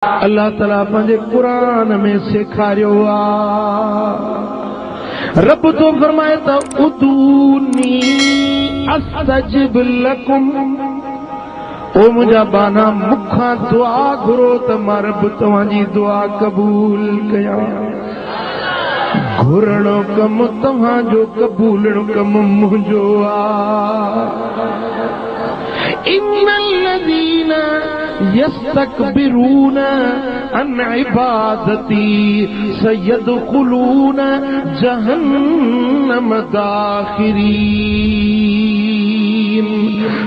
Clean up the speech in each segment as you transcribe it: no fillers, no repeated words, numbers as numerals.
अल्लाह ताला पंहिंजे कुरान में सेखारियो आ। रब तो फरमाए त उदूनी अस्तजिब लकुम, ओ मुंहिंजा बाना मुखां दुआ घुरो त मां रब तव्हांजी दुआ कबूल कयां। घुरणो कम तव्हांजो, कबूलणो कम मुंहिंजो आ। इन्नल्लज़ीना यस्तकबिरून अन इबादती सयदखुलून जहन्नम दाखिरीन।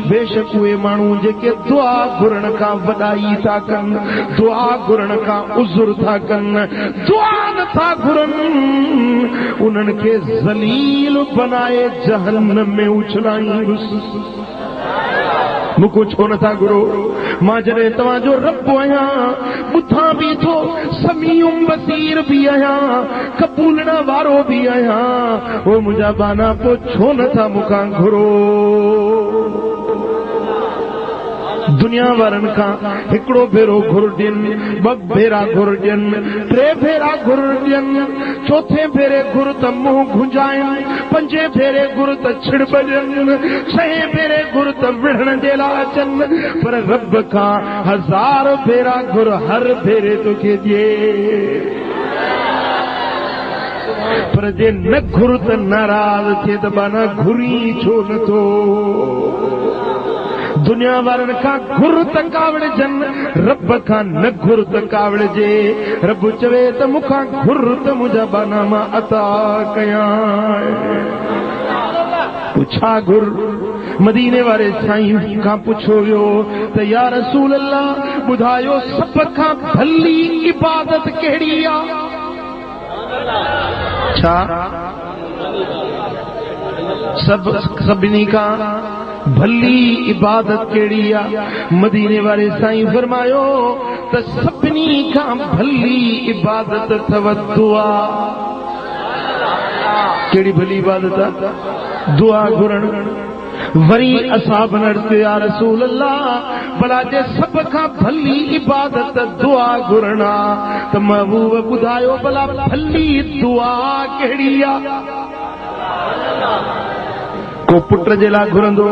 बेशक उहे माण्हू जेके दुआ घुरण खां वॾाई था कनि, दुआ घुरण खां उज़ुर था कनि, दुआ नथा घुरनि, उन्हनि खे ज़लील बनाए जहन्नम में उछलाईंदुसि। मुको छो नथा घुरो? मां जॾहिं तव्हांजो रब आहियां, ॿुधां बि थो, समीउम बसीर बि आहियां, कबूलण वारो बि आहियां। ओ मुंहिंजा बाना पोइ छो नथा मूंखां घुरो? दुनिया वारनि खां हिकिड़ो भेरो घुर ॾियनि, ॿ भेरा घुर ॾियनि, टे भेरा घुर ॾियनि, चोथे भेरे घुर त मुंहुं घुंजाइनि, पंजे भेरे घुर त छिड़बजनि, छहे भेरे घुर त विढ़ण जे लाइ अचनि। पर रब खां 1000 भेरा घुर हर भेरे तोखे ॾिए। पर जे न घुर त नाराज़ थिए त बाना घुरी छो नथो? दुनिया वारनि खां घुर त कावड़जनि, रब खां न घुर त कावड़जे। रब चवे त मूंखां घुर त मुंहिंजा बाना मां अता कयां। छा घुर? मदीने वारे साईं खां पुछो वियो त या रसूल अल्लाह, ॿुधायो सभ खां भली इबादत कहिड़ी आ? छा सभिनी खां भली इबादत कहिड़ी आ? मदीने वारे साईं फरमायो त सभिनी खां भली इबादत अथव दुआ। कहिड़ी भली इबादत आहे? दुआ घुरण। वरी असहाबन अर्ज़ कयो या रसूल अल्लाह, भला जे सभ खां भली इबादत दुआ घुरण आहे त महबूब ॿुधायो भला भली दुआ कहिड़ी आहे? को पुट जे लाइ घुरंदो,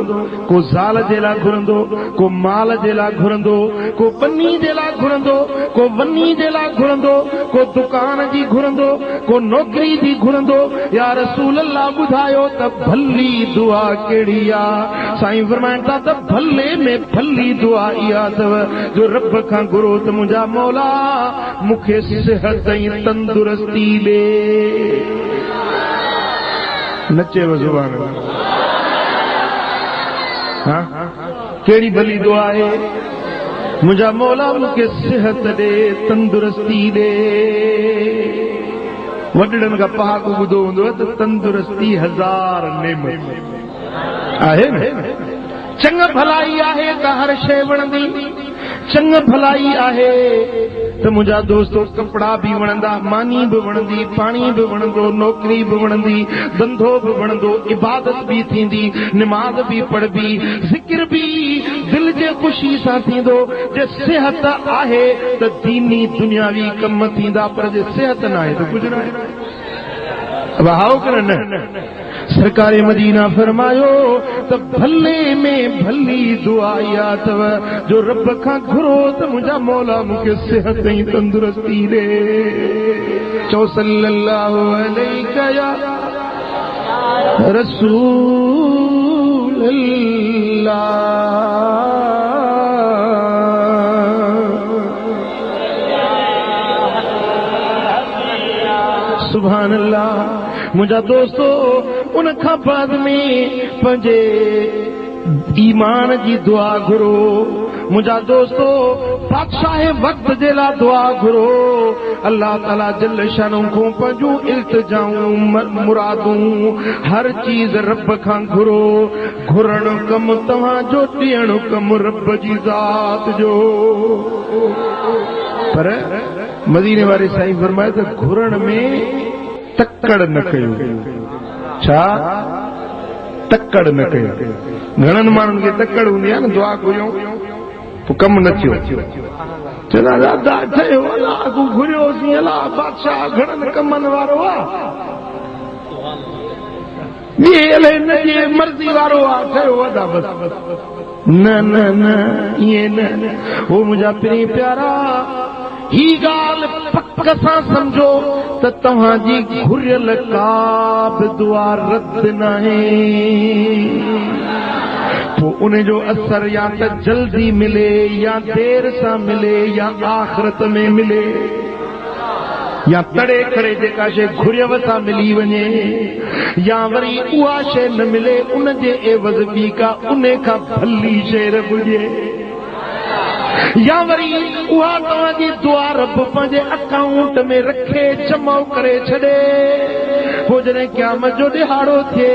को ज़ाल जे लाइ घुरंदो, को माल जे लाइ घुरंदो, को बनी जे लाइ घुरंदो, को वनी जे लाइ घुरंदो, को दुकान जी घुरंदो, को नौकरी जी घुरंदो। या रसूल अल्लाह, ॿुधायो त भली दुआ कहिड़ी आहे? साईं फरमाइनि था त भले में भली दुआ इहा अथव जो रब खां घुरो त मुंहिंजा मौला मूंखे सिहत ऐं तंदुरुस्ती ॾे। नचेव ज़ुबान। कहिड़ी भली दुआ आहे? मुंहिंजा मौला मूंखे सिहत ॾे, तंदुरुस्ती ॾे। वॾड़नि खां पहाको ॿुधो हूंदो त तंदुरुस्ती 1000 नेमत आहे न। चङ भलाई आहे त हर शइ वणंदी, चङ भलाई आहे त मुंहिंजा दोस्तो कपिड़ा बि वणंदा, मानी बि वणंदी, पाणी बि वणंदो, नौकरी बि वणंदी, धंधो बि वणंदो, इबादत बि थींदी, निमाज़ बि पढ़बी, ज़िक्र बि दिल जे ख़ुशी सां थींदो। जे सिहत आहे त दीनी दुनियावी कम थींदा, पर जे सिहत न आहे त कुझु न आहे। वाहो कर न। सरकार मदीना फरमायो त भले में भली दुआ इहा अथव जो रब खां घुरो त मुंहिंजा मौला मूंखे सिहत ऐं तंदुरुस्ती ॾे। चओ सल्लल्लाहु अलैहि या रसूल अल्लाह। सुभान अल्लाह। मुंहिंजा दोस्तो उन खां बाद में पंहिंजे ईमान जी दुआ घुरो। मुंहिंजा दोस्तो बादशाह वक्त जे लाइ दुआ घुरो। अल्लाह ताला जल शानों को पंहिंजूं इल्तिजाऊं मुरादूं हर चीज़ रब खां घुरो। घुरण कम तव्हांजो, ॾियण कम रब जी ज़ात जो। पर मदीने वारे साईं फरमाए त घुरण में तकड़ न कयो। छा? तकड़ न कयो। घणनि माण्हुनि खे तकड़ हूंदी आहे न, दुआ घुरियूं पोइ कमु न थियो। चला दादा ठहियो अला अॻु घुरियोसीं अला बादशाह घणनि कमनि वारो आहे ॿिए अलाए न जे मर्ज़ी वारो आहे ठहियो वॾा बसि न न न ईअं न हो मुंहिंजा प्रिय प्यारा ही ॻाल्हि पक सां सम्झो त तव्हांजी घुरियल का बि दुआ रद्द न आहे पोइ उन जो असर या त जल्दी मिले या देर सां मिले या आख़िरत में मिले या तड़े खड़े जेका शइ घुरियव सां मिली वञे या वरी उहा शइ न मिले उन जे एवज़ ॿी का उन खां भली शइ रब ॾिए या वरी उहा तव्हांजी दुआ रब पंहिंजे अकाउंट में रखे जमा करे छॾे पोइ जॾहिं क़यामत जो ॾिहाड़ो थिए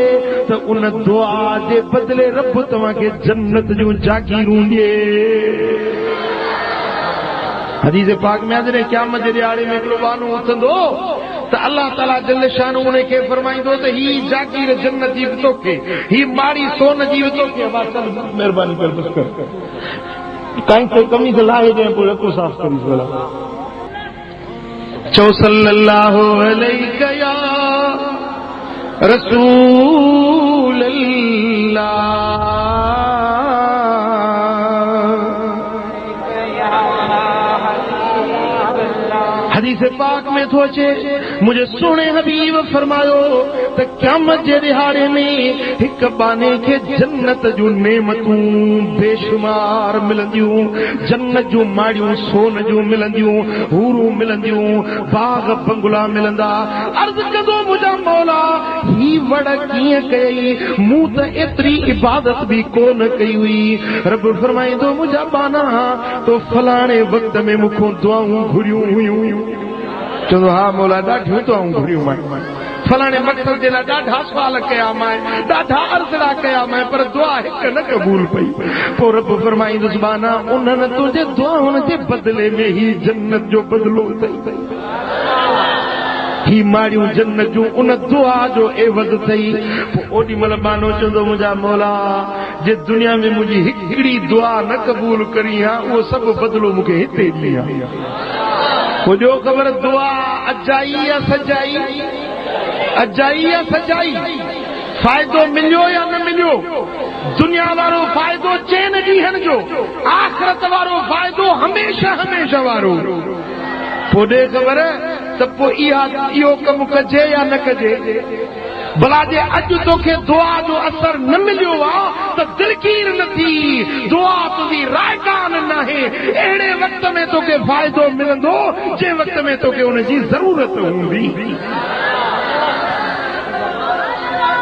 त उन दुआ जे बदिले रब तव्हांखे जन्नत जूं जागीरूं ॾिए हदीस पाक में जॾहिं क़यामत जे ॾिहाड़े में हिकिड़ो बानो उथंदो त अल्लाह ताला जल शान उन खे फरमाईंदो त ही जागीर जन्नत जी बि तोखे ही माड़ी सोन जी बि तोखे महिरबानी कर बस कर काई कोई कमी से लाहे दे पूरे को साफ करी बोला चौ सल्लल्लाहु अलैहि या रसूल अल्लाह हदीस पाक में थो अचे मुझे सोने हबीब फरमायो त क़यामत जे दिहाड़े में हिक बाने के जन्नत जूं नेमतूं बेशुमार मिलंदियूं जन्नत जूं माड़ियूं सोन जूं मिलंदियूं हूरूं मिलंदियूं बाग बंगला मिलंदा अर्ज़ कदो मुझा मौला ही वड़ कीअं कई मूं त एतिरी इबादत भी कोन कई हुई रब फरमाईंदो मुझा बाना तो फलाणे वक्त में मूंखों दुआऊं घुरियूं हुयूं चवंदो हा मौला ॾाढियूं दुआऊं घुरियूं मां फलाणे मक़सद जे लाइ ॾाढा सुवाल कया मां ॾाढा अर्ज़ड़ा कया मां पर दुआ हिकु न क़बूल पई पोइ रब फरमाईंदुसि बाना उन्हनि तुंहिंजे दुआउनि जे बदिले में ही जन्नत जो बदिलो अथई ही माड़ियूं जन्नत जूं उन दुआ जो एवज़ अथई पोइ ओॾी महिल बानो चवंदो मुंहिंजा मौला जे दुनिया में मुंहिंजी हिकिड़ी दुआ न क़बूल करी आहे उहो सभु बदिलो मूंखे हिते ॾिनी पोइ ॾियो ख़बर दुआ अजाई या सजाई अजाई या सजाई फ़ाइदो मिलियो या न मिलियो दुनिया वारो फ़ाइदो चइनि ॾींहंनि जो आख़िरत वारो फ़ाइदो हमेशह हमेशह वारो पोइ ॾे ख़बर त पोइ इहो कमु कजे या न कजे भला जे अॼु तोखे दुआ जो असर न मिलियो आहे त दिलगीर न थी दुआ तुंहिंजी रायकान न आहे अहिड़े वक़्त में तोखे फ़ाइदो मिलंदो जंहिं वक़्त में तोखे हुनजी ज़रूरत हूंदी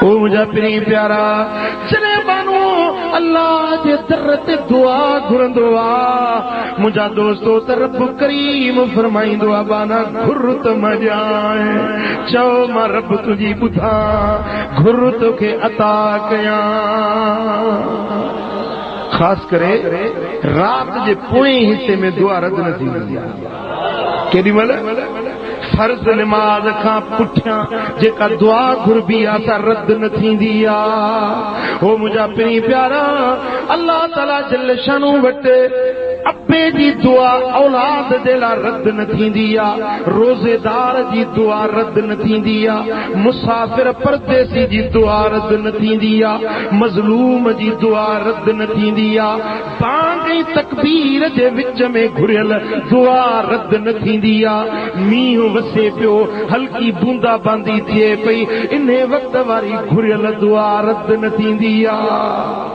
ओ मुझा प्रिय प्यारा चले बानो अल्लाह जे दर ते दुआ घुरंदो आ मुझा दोस्तो त रब करीम फरमाईंदो आ बाना घुर त मजाए चओ मां रब तुंहिंजी ॿुधा घुर तोखे अता कयां ख़ासि करे रात जे पोएं हिस्से में दुआ रद्द न थींदी आहे केॾी महिल फर्ज़ नमाज खां पुठियां जेका दुआ घुरबी आहे सा रद्द न थींदी आहे हो मुंहिंजा प्रिय प्यारा अल्लाह ताला जल शानू वटि अब्बे जी दुआ औलाद जे लाइ रद्द न थींदी आहे रोज़ेदार जी दुआ रद्द न थींदी आहे मुसाफ़िर परदेसी जी दुआ रद्द न थींदी आहे मज़लूम जी दुआ रद्द न थींदी आहे बांग ऐं तकबीर जे विच में घुरियल दुआ रद्द न थींदी आहे मींहुं वसे पियो हल्की बूंदा बांदी थिए पई इन वक़्त वारी घुरियल दुआ रद्द न थींदी आहे